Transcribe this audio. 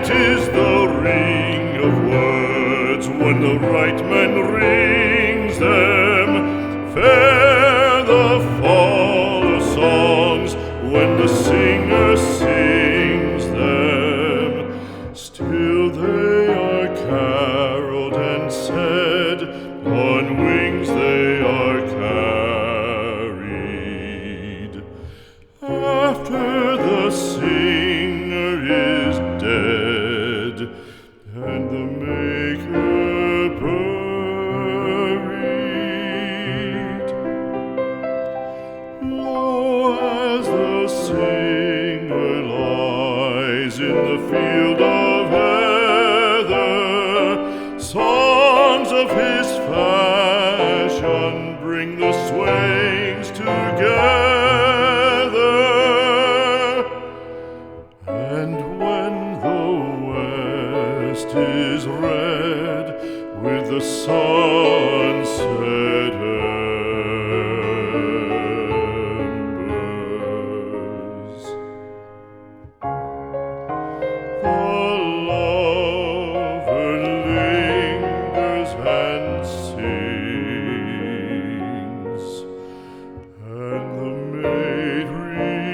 is the ring of words when the right man rings them. Fair the fall of songs when the singer sings them. Still they are caroled and said, on wings they are carried. After the singer is dead and the maker buried, lo, as the singer lies in the field of heather, songs of his fashion bring the swains together. And when the west is red with the sun setting,